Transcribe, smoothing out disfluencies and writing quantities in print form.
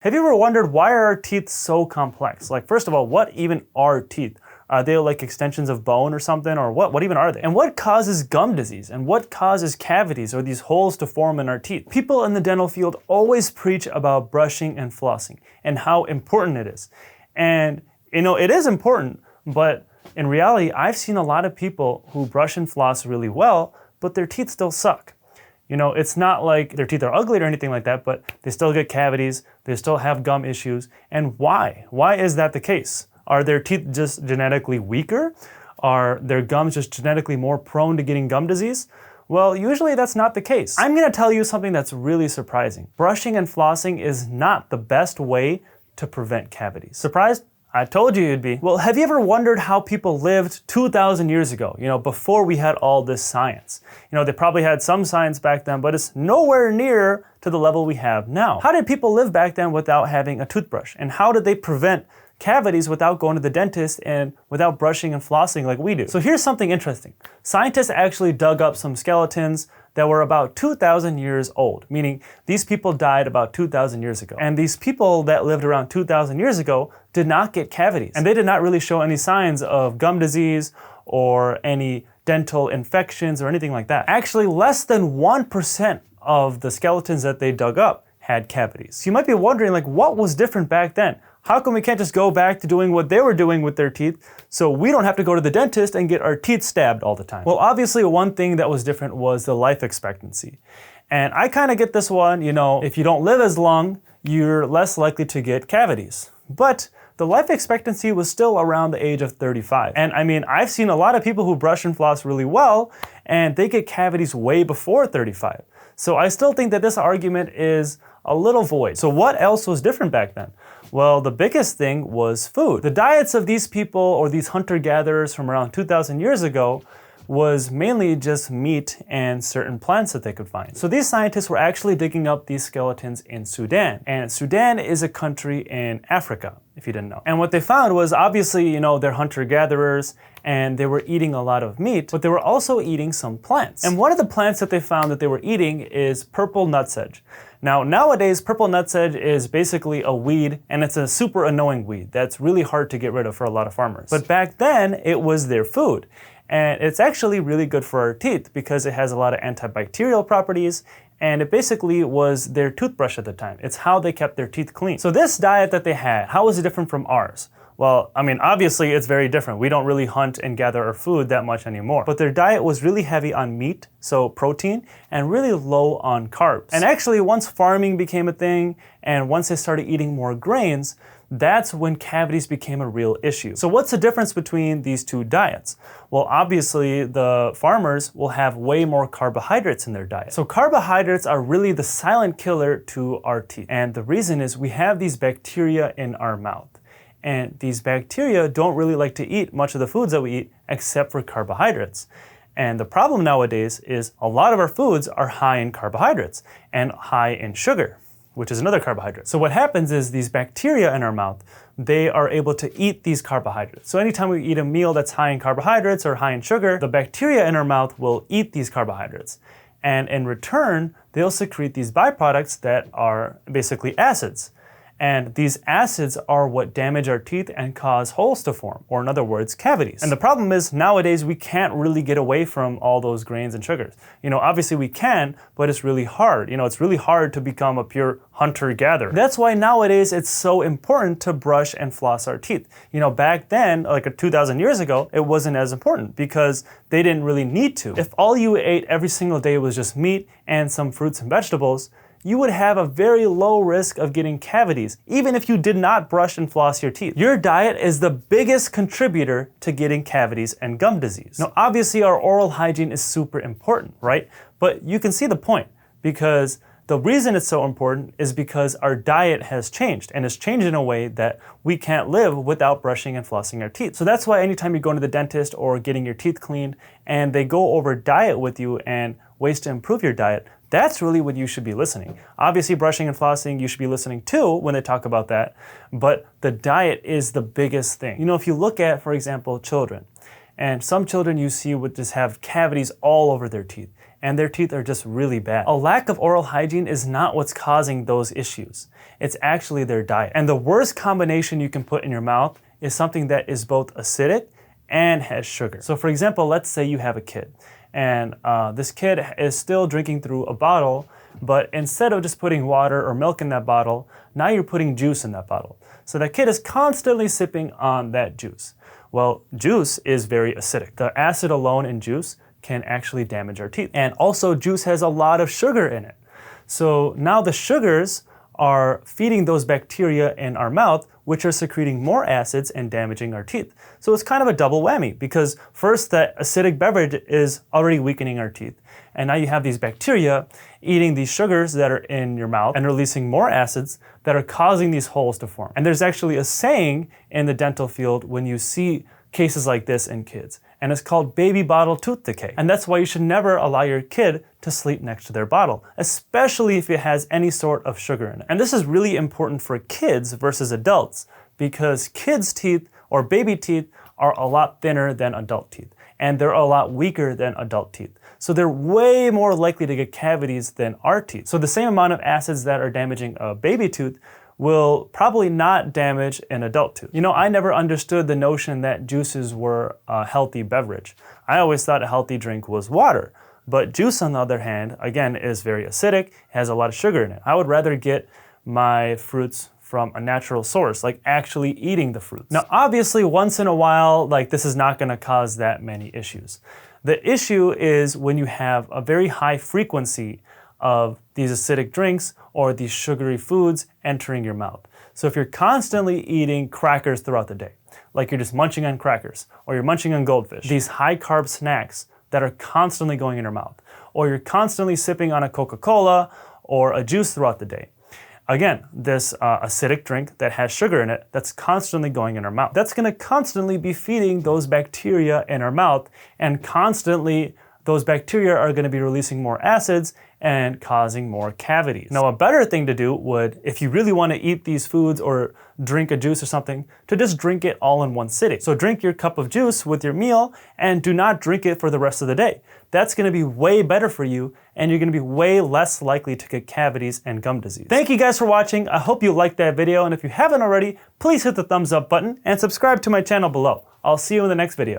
Have you ever wondered why are our teeth so complex? Like, first of all, what even are teeth? Are they like extensions of bone or something, or what even are they? And what causes gum disease? And what causes cavities or these holes to form in our teeth? People in the dental field always preach about brushing and flossing and how important it is. And it is important, but in reality, I've seen a lot of people who brush and floss really well, but their teeth still suck. It's not like their teeth are ugly or anything like that, but they still get cavities, they still have gum issues. And why? Why is that the case? Are their teeth just genetically weaker? Are their gums just genetically more prone to getting gum disease? Well, usually that's not the case. I'm gonna tell you something that's really surprising. Brushing and flossing is not the best way to prevent cavities. Surprised? I told you you'd be. Well, have you ever wondered how people lived 2,000 years ago, before we had all this science? They probably had some science back then, but it's nowhere near to the level we have now. How did people live back then without having a toothbrush? And how did they prevent cavities without going to the dentist and without brushing and flossing like we do? So here's something interesting. Scientists actually dug up some skeletons that were about 2,000 years old, meaning these people died about 2,000 years ago. And these people that lived around 2,000 years ago did not get cavities. And they did not really show any signs of gum disease or any dental infections or anything like that. Actually, less than 1% of the skeletons that they dug up had cavities. So you might be wondering, what was different back then? How come we can't just go back to doing what they were doing with their teeth so we don't have to go to the dentist and get our teeth stabbed all the time? Well, obviously one thing that was different was the life expectancy. And I kind of get this one, if you don't live as long, you're less likely to get cavities. But the life expectancy was still around the age of 35. And I've seen a lot of people who brush and floss really well, and they get cavities way before 35. So I still think that this argument is a little void. So what else was different back then? Well, the biggest thing was food. The diets of these people, or these hunter-gatherers from around 2,000 years ago, was mainly just meat and certain plants that they could find. So these scientists were actually digging up these skeletons in Sudan. And Sudan is a country in Africa, if you didn't know. And what they found was, obviously, they're hunter-gatherers and they were eating a lot of meat, but they were also eating some plants. And one of the plants that they found that they were eating is purple nutsedge. Now, nowadays, purple nutsedge is basically a weed, and it's a super annoying weed that's really hard to get rid of for a lot of farmers. But back then, it was their food. And it's actually really good for our teeth because it has a lot of antibacterial properties, and it basically was their toothbrush at the time. It's how they kept their teeth clean. So this diet that they had, how was it different from ours? Well, obviously it's very different. We don't really hunt and gather our food that much anymore. But their diet was really heavy on meat, so protein, and really low on carbs. And actually, once farming became a thing, and once they started eating more grains, that's when cavities became a real issue. So what's the difference between these two diets? Well, obviously, the farmers will have way more carbohydrates in their diet. So carbohydrates are really the silent killer to our teeth. And the reason is we have these bacteria in our mouth. And these bacteria don't really like to eat much of the foods that we eat except for carbohydrates. And the problem nowadays is a lot of our foods are high in carbohydrates and high in sugar, which is another carbohydrate. So what happens is these bacteria in our mouth, they are able to eat these carbohydrates. So anytime we eat a meal that's high in carbohydrates or high in sugar, the bacteria in our mouth will eat these carbohydrates. And in return, they'll secrete these byproducts that are basically acids. And these acids are what damage our teeth and cause holes to form, or in other words, cavities. And the problem is nowadays we can't really get away from all those grains and sugars. Obviously we can, but it's really hard. It's really hard to become a pure hunter-gatherer. That's why nowadays it's so important to brush and floss our teeth. Back then, like 2,000 years ago, it wasn't as important because they didn't really need to. If all you ate every single day was just meat and some fruits and vegetables, you would have a very low risk of getting cavities, even if you did not brush and floss your teeth. Your diet is the biggest contributor to getting cavities and gum disease. Now, obviously, our oral hygiene is super important, right? But you can see the point, because the reason it's so important is because our diet has changed, and it's changed in a way that we can't live without brushing and flossing our teeth. So that's why anytime you go to the dentist or getting your teeth cleaned, and they go over diet with you and ways to improve your diet, that's really when you should be listening. Obviously, brushing and flossing, you should be listening too when they talk about that, but the diet is the biggest thing. If you look at, for example, children, and some children you see would just have cavities all over their teeth. and their teeth are just really bad. A lack of oral hygiene is not what's causing those issues. It's actually their diet. And the worst combination you can put in your mouth is something that is both acidic and has sugar. So for example, let's say you have a kid, and this kid is still drinking through a bottle, but instead of just putting water or milk in that bottle, now you're putting juice in that bottle. So that kid is constantly sipping on that juice. Well, juice is very acidic. The acid alone in juice can actually damage our teeth. And also juice has a lot of sugar in it. So now the sugars are feeding those bacteria in our mouth, which are secreting more acids and damaging our teeth. So it's kind of a double whammy, because first that acidic beverage is already weakening our teeth. And now you have these bacteria eating these sugars that are in your mouth and releasing more acids that are causing these holes to form. And there's actually a saying in the dental field when you see cases like this in kids, and it's called baby bottle tooth decay. And that's why you should never allow your kid to sleep next to their bottle, especially if it has any sort of sugar in it. And this is really important for kids versus adults, because kids' teeth or baby teeth are a lot thinner than adult teeth, and they're a lot weaker than adult teeth. So they're way more likely to get cavities than our teeth. So the same amount of acids that are damaging a baby tooth will probably not damage an adult tooth. You know, I never understood the notion that juices were a healthy beverage. I always thought a healthy drink was water. But juice, on the other hand, again, is very acidic, has a lot of sugar in it. I would rather get my fruits from a natural source, like actually eating the fruits. Now, obviously, once in a while, like this is not gonna cause that many issues. The issue is when you have a very high frequency of these acidic drinks or these sugary foods entering your mouth. So if you're constantly eating crackers throughout the day, like you're just munching on crackers, or you're munching on goldfish, these high carb snacks that are constantly going in your mouth, or you're constantly sipping on a Coca-Cola or a juice throughout the day. Again, this acidic drink that has sugar in it that's constantly going in our mouth. That's gonna constantly be feeding those bacteria in our mouth, and constantly those bacteria are gonna be releasing more acids and causing more cavities. Now, a better thing to do would, if you really wanna eat these foods or drink a juice or something, to just drink it all in one sitting. So drink your cup of juice with your meal and do not drink it for the rest of the day. That's gonna be way better for you, and you're gonna be way less likely to get cavities and gum disease. Thank you guys for watching. I hope you liked that video, and if you haven't already, please hit the thumbs up button and subscribe to my channel below. I'll see you in the next video.